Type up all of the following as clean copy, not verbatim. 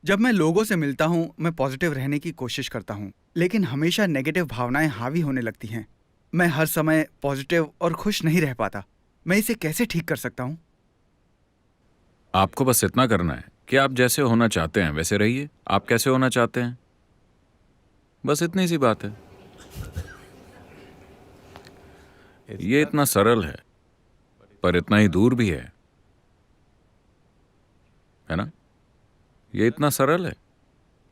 जब मैं लोगों से मिलता हूँ, मैं पॉजिटिव रहने की कोशिश करता हूँ, लेकिन हमेशा नेगेटिव भावनाएं हावी होने लगती हैं। मैं हर समय पॉजिटिव और खुश नहीं रह पाता। मैं इसे कैसे ठीक कर सकता हूँ? आपको बस इतना करना है कि आप जैसे होना चाहते हैं वैसे रहिए। आप कैसे होना चाहते हैं, बस इतनी सी बात है। ये इतना सरल है, पर इतना ही दूर भी है ना? ये इतना सरल है।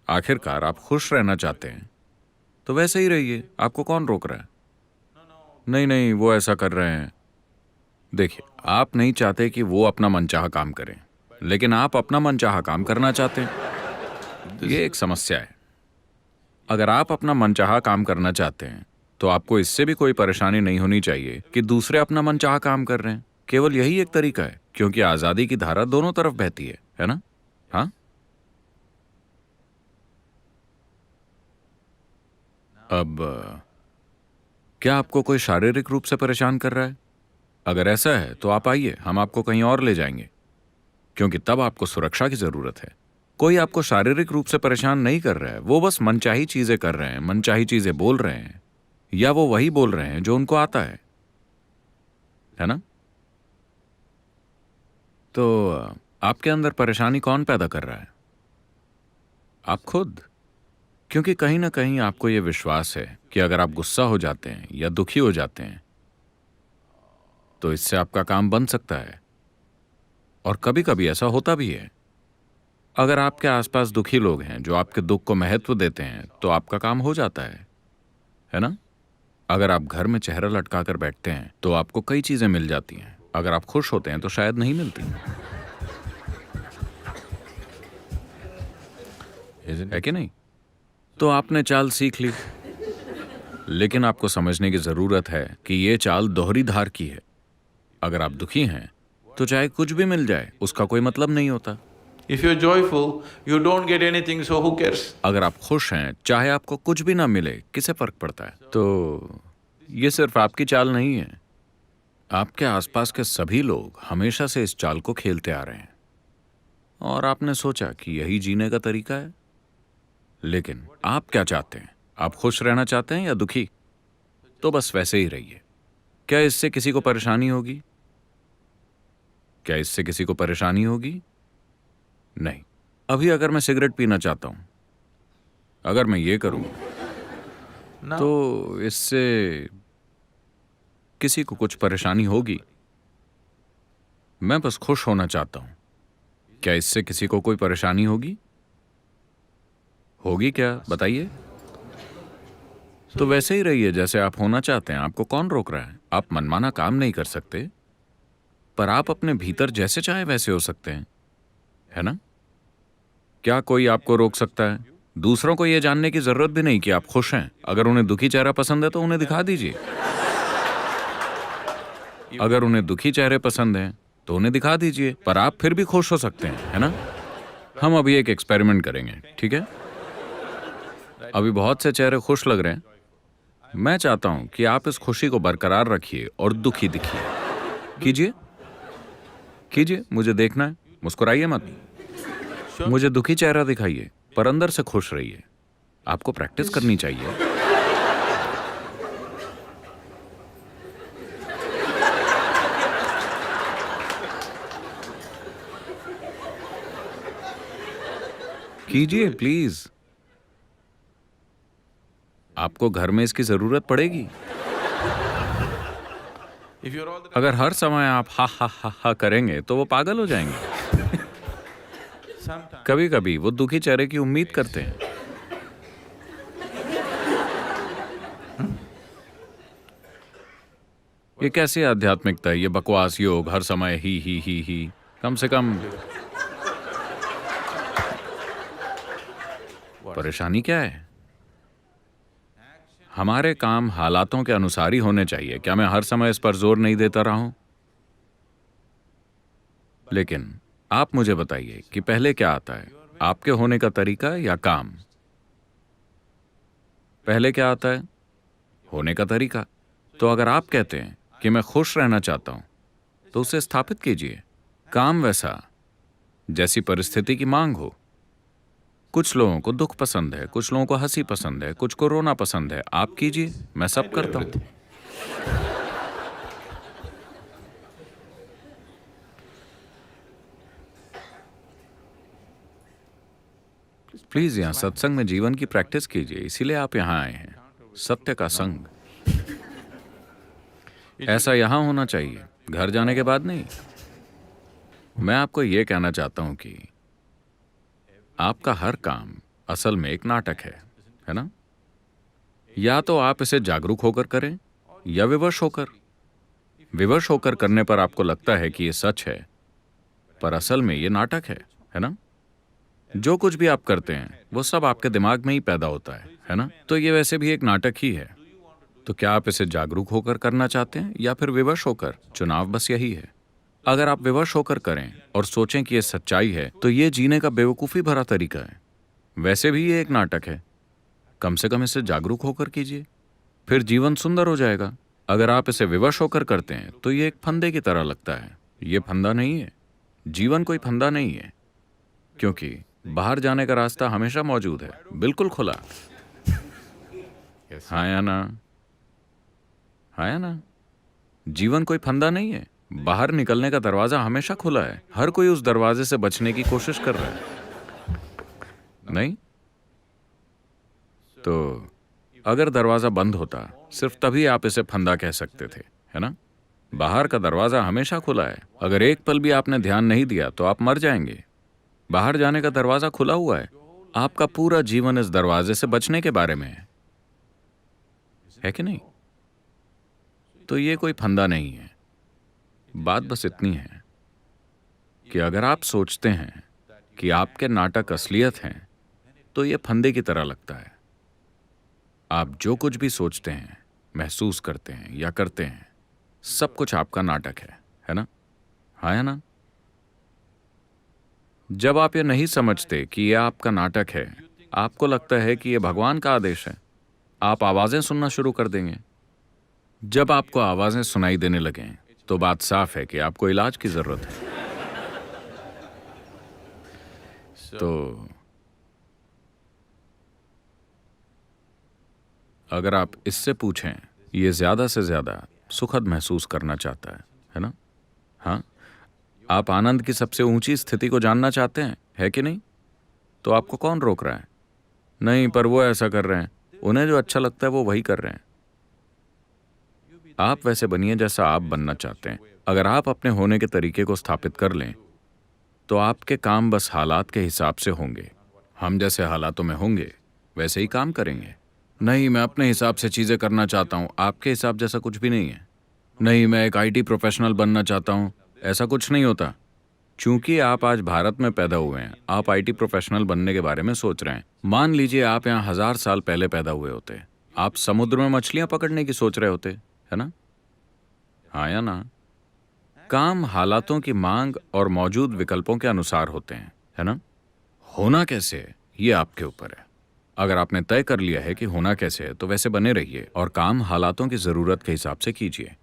आखिरकार आप खुश रहना चाहते हैं तो वैसे ही रहिए। आपको कौन रोक रहा है? नहीं नहीं, वो ऐसा कर रहे हैं। देखिए, आप नहीं चाहते कि वो अपना मनचाहा काम करें, लेकिन आप अपना मनचाहा काम करना चाहते हैं। ये एक समस्या है। अगर आप अपना मनचाहा काम करना चाहते हैं तो आपको इससे भी कोई परेशानी नहीं होनी चाहिए कि दूसरे अपना मनचाहा काम कर रहे हैं। केवल यही एक तरीका है, क्योंकि आजादी की धारा दोनों तरफ बहती है ना? हाँ। अब क्या आपको कोई शारीरिक रूप से परेशान कर रहा है? अगर ऐसा है तो आप आइए, हम आपको कहीं और ले जाएंगे, क्योंकि तब आपको सुरक्षा की जरूरत है। कोई आपको शारीरिक रूप से परेशान नहीं कर रहा है, वो बस मनचाही चीजें कर रहे हैं, मनचाही चीजें बोल रहे हैं, या वो वही बोल रहे हैं जो उनको आता है ना? तो आपके अंदर परेशानी कौन पैदा कर रहा है? आप खुद। क्योंकि कहीं ना कहीं आपको यह विश्वास है कि अगर आप गुस्सा हो जाते हैं या दुखी हो जाते हैं तो इससे आपका काम बन सकता है, और कभी कभी ऐसा होता भी है। अगर आपके आसपास दुखी लोग हैं जो आपके दुख को महत्व देते हैं तो आपका काम हो जाता है ना? अगर आप घर में चेहरा लटका कर बैठते हैं तो आपको कई चीजें मिल जाती हैं। अगर आप खुश होते हैं तो शायद नहीं मिलती, है कि नहीं? तो आपने चाल सीख ली, लेकिन आपको समझने की जरूरत है कि यह चाल दोहरी धार की है। अगर आप दुखी हैं तो चाहे कुछ भी मिल जाए उसका कोई मतलब नहीं होता। If you're joyful, you don't get anything, so who cares? अगर आप खुश हैं, चाहे आपको कुछ भी ना मिले, किसे फर्क पड़ता है? तो ये सिर्फ आपकी चाल नहीं है। आपके आसपास के सभी लोग हमेशा से इस चाल को खेलते आ रहे हैं, और आपने सोचा कि यही जीने का तरीका है। लेकिन आप क्या चाहते हैं? आप खुश रहना चाहते हैं या दुखी? तो बस वैसे ही रहिए। क्या इससे किसी को परेशानी होगी? क्या इससे किसी को परेशानी होगी? नहीं। अभी अगर मैं सिगरेट पीना चाहता हूं, अगर मैं ये करूं No. तो इससे किसी को कुछ परेशानी होगी? मैं बस खुश होना चाहता हूं। क्या इससे किसी को कोई परेशानी होगी? होगी क्या, बताइए? तो वैसे ही रहिए जैसे आप होना चाहते हैं। आपको कौन रोक रहा है? आप मनमाना काम नहीं कर सकते, पर आप अपने भीतर जैसे चाहे वैसे हो सकते हैं, है ना? क्या कोई आपको रोक सकता है? दूसरों को यह जानने की जरूरत भी नहीं कि आप खुश हैं। अगर उन्हें दुखी चेहरा पसंद है तो उन्हें दिखा दीजिए। अगर उन्हें दुखी चेहरे पसंद हैं तो उन्हें दिखा दीजिए, पर आप फिर भी खुश हो सकते हैं, है ना? हम अभी एक एक्सपेरिमेंट करेंगे, ठीक है? अभी बहुत से चेहरे खुश लग रहे हैं। मैं चाहता हूं कि आप इस खुशी को बरकरार रखिए और दुखी दिखिए। कीजिए, कीजिए, मुझे देखना है। मुस्कुराइए मत, मुझे दुखी चेहरा दिखाइए, पर अंदर से खुश रहिए। आपको प्रैक्टिस करनी चाहिए। कीजिए प्लीज। आपको घर में इसकी जरूरत पड़ेगी। If you're all the अगर हर समय आप हा हा हा हा करेंगे तो वो पागल हो जाएंगे। sometimes कभी कभी वो दुखी चेहरे की उम्मीद करते हैं। ये कैसी आध्यात्मिकता है? ये बकवास योग, हर समय ही। कम से कम परेशानी क्या है? हमारे काम हालातों के अनुसार ही होने चाहिए। क्या मैं हर समय इस पर जोर नहीं देता रहा हूं? लेकिन आप मुझे बताइए कि पहले क्या आता है, आपके होने का तरीका या काम? पहले क्या आता है? होने का तरीका। तो अगर आप कहते हैं कि मैं खुश रहना चाहता हूं तो उसे स्थापित कीजिए। काम वैसा जैसी परिस्थिति की मांग हो। कुछ लोगों को दुख पसंद है, कुछ लोगों को हंसी पसंद है, कुछ को रोना पसंद है। आप कीजिए, मैं सब करता हूं। प्लीज यहाँ सत्संग में जीवन की प्रैक्टिस कीजिए, इसीलिए आप यहाँ आए हैं। सत्य का संग ऐसा यहाँ होना चाहिए, घर जाने के बाद नहीं। मैं आपको ये कहना चाहता हूं कि आपका हर काम असल में एक नाटक है ना? या तो आप इसे जागरूक होकर करें या विवश होकर। विवश होकर करने पर आपको लगता है कि ये सच है, पर असल में ये नाटक है ना? जो कुछ भी आप करते हैं वो सब आपके दिमाग में ही पैदा होता है ना? तो ये वैसे भी एक नाटक ही है। तो क्या आप इसे जागरूक होकर करना चाहते हैं या फिर विवश होकर? चुनाव बस यही है। अगर आप विवश होकर करें और सोचें कि ये सच्चाई है, तो ये जीने का बेवकूफ़ी भरा तरीका है। वैसे भी ये एक नाटक है। कम से कम इसे जागरूक होकर कीजिए, फिर जीवन सुंदर हो जाएगा। अगर आप इसे विवश होकर करते हैं तो ये एक फंदे की तरह लगता है। ये फंदा नहीं है, जीवन कोई फंदा नहीं है, क्योंकि बाहर जाने का रास्ता हमेशा मौजूद है, बिल्कुल खुला। हाँ या ना? हाँ या ना? जीवन कोई फंदा नहीं है, बाहर निकलने का दरवाजा हमेशा खुला है। हर कोई उस दरवाजे से बचने की कोशिश कर रहा है, नहीं? तो अगर दरवाजा बंद होता, सिर्फ तभी आप इसे फंदा कह सकते थे, है ना? बाहर का दरवाजा हमेशा खुला है। अगर एक पल भी आपने ध्यान नहीं दिया तो आप मर जाएंगे। बाहर जाने का दरवाजा खुला हुआ है। आपका पूरा जीवन इस दरवाजे से बचने के बारे में है कि नहीं? तो ये कोई फंदा नहीं है। बात बस इतनी है कि अगर आप सोचते हैं कि आपके नाटक असलियत हैं, तो ये फंदे की तरह लगता है। आप जो कुछ भी सोचते हैं, महसूस करते हैं या करते हैं, सब कुछ आपका नाटक है ना? हाँ या ना? जब आप ये नहीं समझते कि ये आपका नाटक है, आपको लगता है कि ये भगवान का आदेश है, आप आवाजें सुनना शुरू कर देंगे। जब आपको आवाजें सुनाई देने लगें, तो बात साफ है कि आपको इलाज की जरूरत है। तो अगर आप इससे पूछें, ये ज्यादा से ज्यादा सुखद महसूस करना चाहता है ना? हाँ, आप आनंद की सबसे ऊंची स्थिति को जानना चाहते हैं, है कि नहीं? तो आपको कौन रोक रहा है? नहीं, पर वो ऐसा कर रहे हैं, उन्हें जो अच्छा लगता है वो वही कर रहे हैं। आप वैसे बनिए जैसा आप बनना चाहते हैं। अगर आप अपने होने के तरीके को स्थापित कर लें, तो आपके काम बस हालात के हिसाब से होंगे। हम जैसे हालातों में होंगे, वैसे ही काम करेंगे। नहीं, मैं अपने हिसाब से चीजें करना चाहता हूं, आपके हिसाब जैसा कुछ भी नहीं है। नहीं, मैं एक IT प्रोफेशनल बनना चाहता हूं, ऐसा कुछ नहीं होता। चूंकि आप आज भारत में पैदा हुए हैं, आप IT प्रोफेशनल बनने के बारे में सोच रहे हैं। मान लीजिए आप यहाँ 1000 साल पहले पैदा हुए होते, आप समुद्र में मछलियां पकड़ने की सोच रहे होते, है ना? हाँ या ना? काम हालातों की मांग और मौजूद विकल्पों के अनुसार होते हैं, है ना? होना कैसे है, ये आपके ऊपर है। अगर आपने तय कर लिया है कि होना कैसे है, तो वैसे बने रहिए और काम हालातों की जरूरत के हिसाब से कीजिए।